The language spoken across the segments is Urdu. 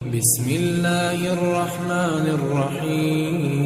بسم اللہ الرحمن الرحیم۔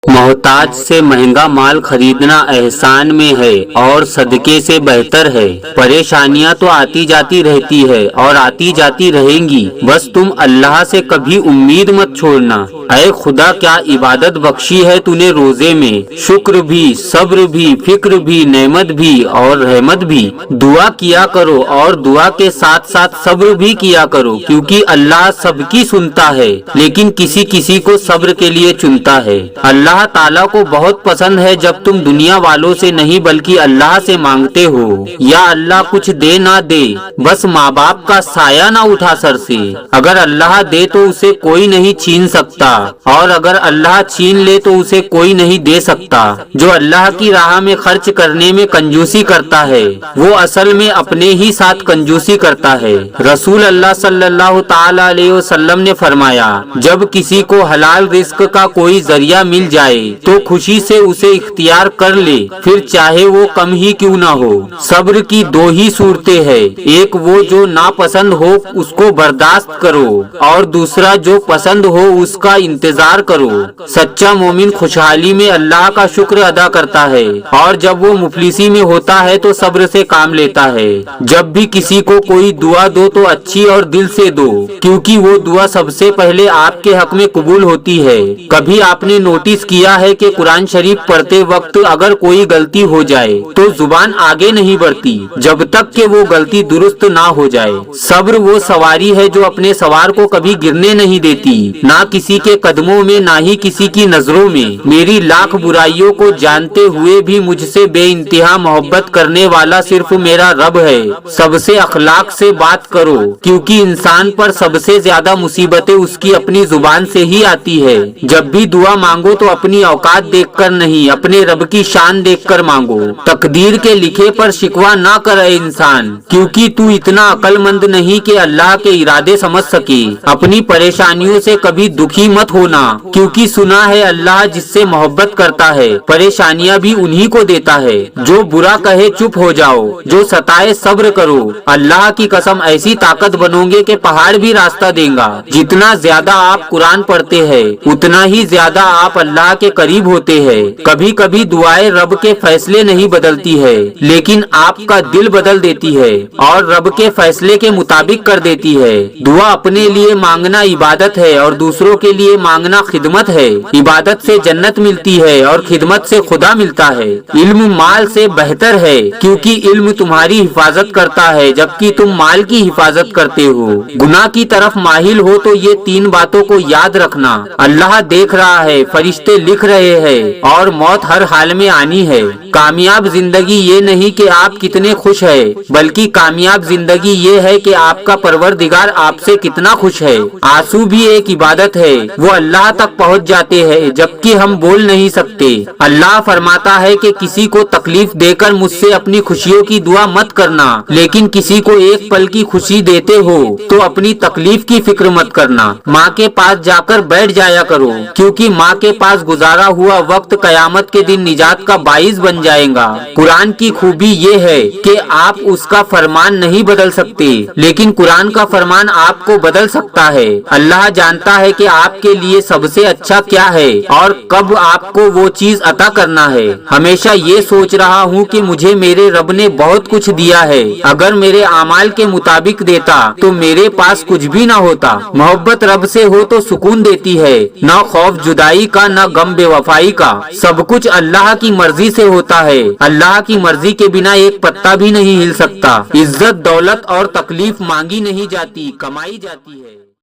محتاج سے مہنگا مال خریدنا احسان میں ہے اور صدقے سے بہتر ہے۔ پریشانیاں تو آتی جاتی رہتی ہے اور آتی جاتی رہیں گی، بس تم اللہ سے کبھی امید مت چھوڑنا۔ اے خدا، کیا عبادت بخشی ہے تو نے روزے میں، شکر بھی، صبر بھی، فکر بھی، نعمت بھی اور رحمت بھی۔ دعا کیا کرو اور دعا کے ساتھ ساتھ صبر بھی کیا کرو، کیونکہ اللہ سب کی سنتا ہے لیکن کسی کسی کو صبر کے لیے چنتا ہے۔ اللہ تعالیٰ کو بہت پسند ہے جب تم دنیا والوں سے نہیں بلکہ اللہ سے مانگتے ہو، یا اللہ کچھ دے نہ دے، بس ماں باپ کا سایہ نہ اٹھا سر سے۔ اگر اللہ دے تو اسے کوئی نہیں چھین سکتا، اور اگر اللہ چھین لے تو اسے کوئی نہیں دے سکتا۔ جو اللہ کی راہ میں خرچ کرنے میں کنجوسی کرتا ہے وہ اصل میں اپنے ہی ساتھ کنجوسی کرتا ہے۔ رسول اللہ صلی اللہ تعالی علیہ وسلم نے فرمایا، جب کسی کو حلال رزق کا کوئی ذریعہ مل جائے تو خوشی سے اسے اختیار کر لے، پھر چاہے وہ کم ہی کیوں نہ ہو۔ صبر کی دو ہی صورتیں ہیں، ایک وہ جو ناپسند ہو اس کو برداشت کرو، اور دوسرا جو پسند ہو اس کا انتظار کرو۔ سچا مومن خوشحالی میں اللہ کا شکر ادا کرتا ہے، اور جب وہ مفلسی میں ہوتا ہے تو صبر سے کام لیتا ہے۔ جب بھی کسی کو کوئی دعا دو تو اچھی اور دل سے دو، کیونکہ وہ دعا سب سے پہلے آپ کے حق میں قبول ہوتی ہے۔ کبھی آپ نے نوٹس کیا ہے کہ قرآن شریف پڑھتے وقت اگر کوئی غلطی ہو جائے تو زبان آگے نہیں بڑھتی جب تک کہ وہ غلطی درست نہ ہو جائے۔ صبر وہ سواری ہے جو اپنے سوار کو کبھی گرنے نہیں دیتی، نہ کسی کے قدموں میں نہ ہی کسی کی نظروں میں۔ میری لاکھ برائیوں کو جانتے ہوئے بھی مجھ سے بے انتہا محبت کرنے والا صرف میرا رب ہے۔ سب سے اخلاق سے بات کرو، کیونکہ انسان پر سب سے زیادہ مصیبتیں اس کی اپنی زبان سے ہی آتی ہے۔ جب بھی دعا مانگو تو اپنی اوقات دیکھ کر نہیں، اپنے رب کی شان دیکھ کر مانگو۔ تقدیر کے لکھے پر شکوہ نہ کر اے انسان، کیونکہ تو اتنا عقل مند نہیں کہ اللہ کے ارادے سمجھ سکے۔ اپنی پریشانیوں سے کبھی دکھی مت ہونا، کیونکہ سنا ہے اللہ جس سے محبت کرتا ہے پریشانیاں بھی انہی کو دیتا ہے۔ جو برا کہے چپ ہو جاؤ، جو ستائے صبر کرو۔ اللہ کی قسم ایسی طاقت بنو گے کہ پہاڑ بھی راستہ دیں گا۔ جتنا زیادہ آپ قرآن پڑھتے ہیں اتنا ہی زیادہ آپ اللہ کے قریب ہوتے ہیں۔ کبھی کبھی دعائیں رب کے فیصلے نہیں بدلتی ہے، لیکن آپ کا دل بدل دیتی ہے اور رب کے فیصلے کے مطابق کر دیتی ہے۔ دعا اپنے لیے مانگنا عبادت ہے اور دوسروں کے لیے مانگنا خدمت ہے۔ عبادت سے جنت ملتی ہے اور خدمت سے خدا ملتا ہے۔ علم مال سے بہتر ہے، کیونکہ علم تمہاری حفاظت کرتا ہے جبکہ تم مال کی حفاظت کرتے ہو۔ گناہ کی طرف مائل ہو تو یہ تین باتوں کو یاد رکھنا: اللہ دیکھ رہا ہے، فرشتے لکھ رہے ہیں، اور موت ہر حال میں آنی ہے۔ کامیاب زندگی یہ نہیں کہ آپ کتنے خوش ہیں، بلکہ کامیاب زندگی یہ ہے کہ آپ کا پروردگار آپ سے کتنا خوش ہے۔ آنسو بھی ایک عبادت ہے، وہ اللہ تک پہنچ جاتے ہیں جبکہ ہم بول نہیں سکتے۔ اللہ فرماتا ہے کہ کسی کو تکلیف دے کر مجھ سے اپنی خوشیوں کی دعا مت کرنا، لیکن کسی کو ایک پل کی خوشی دیتے ہو تو اپنی تکلیف کی فکر مت کرنا۔ ماں کے پاس جا کر بیٹھ جایا کرو، کیونکہ ماں کے پاس گزارا ہوا وقت قیامت کے دن نجات کا باعث بن جائے گا۔ قرآن کی خوبی یہ ہے کہ آپ اس کا فرمان نہیں بدل سکتے، لیکن قرآن کا فرمان آپ کو بدل سکتا ہے۔ اللہ جانتا ہے کہ آپ کے لیے سب سے اچھا کیا ہے اور کب آپ کو وہ چیز عطا کرنا ہے۔ ہمیشہ یہ سوچ رہا ہوں کہ مجھے میرے رب نے بہت کچھ دیا ہے، اگر میرے اعمال کے مطابق دیتا تو میرے پاس کچھ بھی نہ ہوتا۔ محبت رب سے ہو تو سکون دیتی ہے، نہ خوف جدائی کا، نہ غم بے وفائی کا۔ سب کچھ اللہ کی مرضی سے ہوتا ہے، اللہ کی مرضی کے بنا ایک پتا بھی نہیں ہل سکتا۔ عزت، دولت اور تکلیف مانگی نہیں جاتی، کمائی جاتی ہے۔